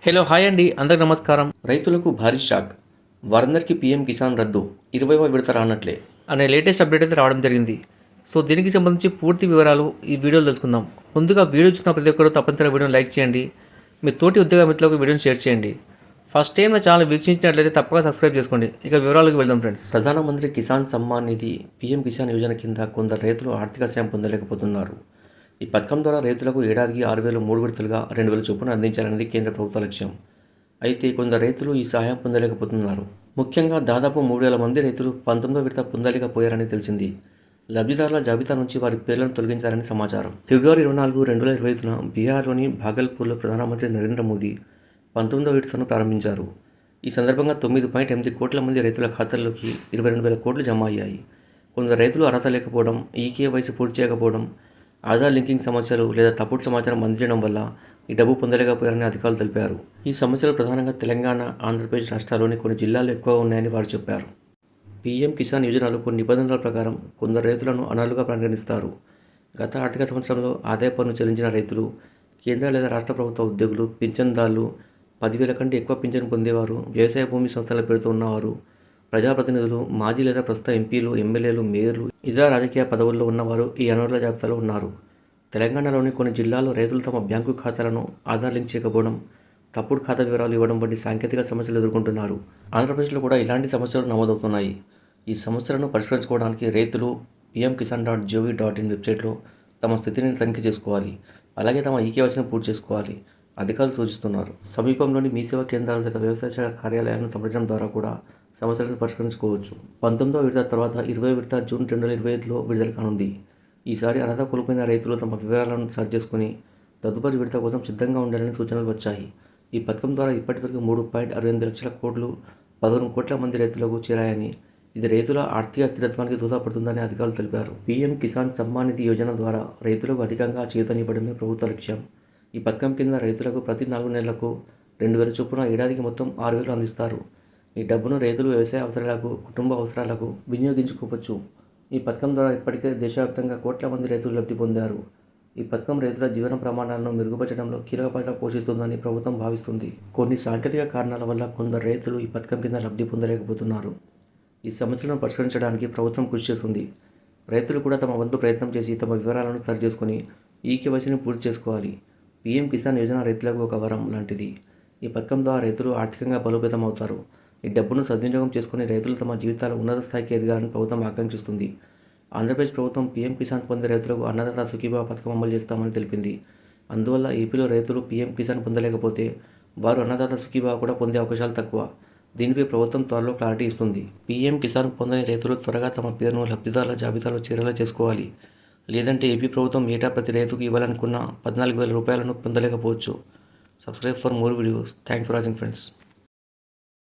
Hello hi అండి, అందరికి నమస్కారం. రైతులకు భారీ షాక్, వారందరికీ పీఎం కిసాన్ రద్దు 20వ విడత రానట్లే అనే లేటెస్ట్ అప్డేట్ అయితే రావడం జరిగింది. సో దీనికి సంబంధించి పూర్తి వివరాలు ఈ వీడియోలో తెలుసుకుందాం. ముందుగా వీడియో చూసిన ప్రతి ఒక్కరు తప్పనిసరిగా వీడియోని లైక్ చేయండి, మీ తోటి ఉద్యోగ మిత్రులకు వీడియోని షేర్ చేయండి. ఫస్ట్ టైం నా ఛానల్ వీక్షించినట్లయితే తప్పక సబ్స్క్రైబ్ చేసుకోండి. ఇక వివరాలకు వెళ్దాం ఫ్రెండ్స్. ప్రధానమంత్రి కిసాన్ సమ్మాన్ నిధి పీఎం కిసాన్ యోజన కింద కొందరు రైతులు ఆర్థిక సాయం పొందలేకపోతున్నారు. ఈ పథకం ద్వారా రైతులకు ఏడాదికి 6,000 3 విడతలుగా 2,000 చొప్పున అందించాలనేది కేంద్ర ప్రభుత్వ లక్ష్యం. అయితే కొందరు రైతులు ఈ సహాయం పొందలేకపోతున్నారు. ముఖ్యంగా దాదాపు 3,000 మంది రైతులు 19వ విడత పొందలేకపోయారని తెలిసింది. లబ్ధిదారుల జాబితా నుంచి వారి పేర్లను తొలగించారని సమాచారం. ఫిబ్రవరి 24, 2025న బీహార్లోని భాగల్పూర్లో ప్రధానమంత్రి నరేంద్ర మోదీ 19వ విడతను ప్రారంభించారు. ఈ సందర్భంగా 9.8 కోట్ల మంది రైతుల ఖాతాల్లోకి 22,000 కోట్లు జమ అయ్యాయి. కొందరు రైతులు అర్హత లేకపోవడం, ఈకేవైసీ పూర్తి చేయకపోవడం, ఆధార్ లింకింగ్ సమస్యలు లేదా తప్పుడు సమాచారం అందించడం వల్ల ఈ డబ్బు పొందలేకపోయారని అధికారులు తెలిపారు. ఈ సమస్యలు ప్రధానంగా తెలంగాణ, ఆంధ్రప్రదేశ్ రాష్ట్రాల్లోని కొన్ని జిల్లాల్లో ఎక్కువగా ఉన్నాయని వారు చెప్పారు. పీఎం కిసాన్ యోజనలో కొన్ని నిబంధనల ప్రకారం కొందరు రైతులను అనర్హులుగా పరిగణిస్తారు. గత ఆర్థిక సంవత్సరంలో ఆదాయ పన్ను చెల్లించిన రైతులు, కేంద్ర లేదా రాష్ట్ర ప్రభుత్వ ఉద్యోగులు, పింఛన్దారులు, 10,000 కంటే ఎక్కువ పింఛను పొందేవారు, వ్యవసాయ భూమి సంస్థల పేరుతో ఉన్నవారు, ప్రజాప్రతినిధులు, మాజీ లేదా ప్రస్తుత ఎంపీలు, ఎమ్మెల్యేలు, మేయర్లు, ఇతర రాజకీయ పదవుల్లో ఉన్నవారు ఈ అనర్హుల జాబితాలో ఉన్నారు. తెలంగాణలోని కొన్ని జిల్లాల్లో రైతులు తమ బ్యాంకు ఖాతాలను ఆధార్ లింక్ చేయకపోవడం, తప్పుడు ఖాతా వివరాలు ఇవ్వడం వంటి సాంకేతిక సమస్యలు ఎదుర్కొంటున్నారు. ఆంధ్రప్రదేశ్లో కూడా ఇలాంటి సమస్యలు నమోదవుతున్నాయి. ఈ సమస్యలను పరిష్కరించుకోవడానికి రైతులు pmkisan.gov.in వెబ్సైట్లో తమ స్థితిని తనిఖీ చేసుకోవాలి. అలాగే తమ ఈకేవైసీని పూర్తి చేసుకోవాలి అధికారులు సూచిస్తున్నారు. సమీపంలోని మీ సేవా కేంద్రాలు లేదా వ్యవసాయ శాఖ కార్యాలయాలను సంప్రదించడం ద్వారా కూడా సమస్యలను పరిష్కరించుకోవచ్చు. 19వ విడత తర్వాత 20వ విడత జూన్ 2025లో విడుదల కానుంది. ఈసారి అర్హత కోల్పోయిన రైతులు తమ వివరాలను సరి చేసుకుని తదుపరి విడత కోసం సిద్ధంగా ఉండాలని సూచనలు వచ్చాయి. ఈ పథకం ద్వారా ఇప్పటివరకు 3.68 లక్షల కోట్లు 11 కోట్ల మంది రైతులకు చేరాయని, ఇది రైతుల ఆర్థిక స్థిరత్వానికి దోహదపడుతుందని అధికారులు తెలిపారు. పీఎం కిసాన్ సమ్మాన్ నిధి యోజన ద్వారా రైతులకు అధికంగా చేయూతనివ్వడమే ప్రభుత్వ లక్ష్యం. ఈ పథకం కింద రైతులకు ప్రతి 4 నెలలకు 2,000 చొప్పున ఏడాదికి మొత్తం 6,000 అందిస్తారు. ఈ డబ్బును రైతులు వ్యవసాయ అవసరాలకు, కుటుంబ అవసరాలకు వినియోగించుకోవచ్చు. ఈ పథకం ద్వారా ఇప్పటికే దేశవ్యాప్తంగా కోట్ల మంది రైతులు లబ్ధి పొందారు. ఈ పథకం రైతుల జీవన ప్రమాణాలను మెరుగుపరచడంలో కీలక పాత్ర పోషిస్తుందని ప్రభుత్వం భావిస్తుంది. కొన్ని సాంకేతిక కారణాల వల్ల కొందరు రైతులు ఈ పథకం కింద లబ్ధి పొందలేకపోతున్నారు. ఈ సమస్యలను పరిష్కరించడానికి ప్రభుత్వం కృషి చేస్తుంది. రైతులు కూడా తమ వంతు ప్రయత్నం చేసి తమ వివరాలను సరిచేసుకుని ఈకేవైసీని పూర్తి చేసుకోవాలి. పీఎం కిసాన్ యోజన రైతులకు ఒక వరం లాంటిది. ఈ పథకం ద్వారా రైతులు ఆర్థికంగా బలోపేతం అవుతారు. ఈ డబ్బును సద్వినియోగం చేసుకుని రైతులు తమ జీవితాలు ఉన్నత స్థాయికి ఎదగాలని ప్రభుత్వం ఆకాంక్షిస్తుంది. ఆంధ్రప్రదేశ్ ప్రభుత్వం పీఎం కిసాన్ పొందే రైతులకు అన్నదాత సుఖీభావ పథకం అమలు చేస్తామని తెలిపింది. అందువల్ల ఏపీలో రైతులు పీఎం కిసాన్ పొందలేకపోతే వారు అన్నదాత సుఖీభావ కూడా పొందే అవకాశాలు తక్కువ. దీనిపై ప్రభుత్వం త్వరలో క్లారిటీ ఇస్తుంది. పీఎం కిసాన్ పొందని రైతులు త్వరగా తమ పేరును లబ్ధిదారుల జాబితాలో చేరేలా చేసుకోవాలి. లేదంటే ఏపీ ప్రభుత్వం ఏటా ప్రతి రైతుకు ఇవ్వాలనుకున్న 14,000 రూపాయలను పొందలేకపోవచ్చు. Subscribe for more videos. Thanks for watching friends.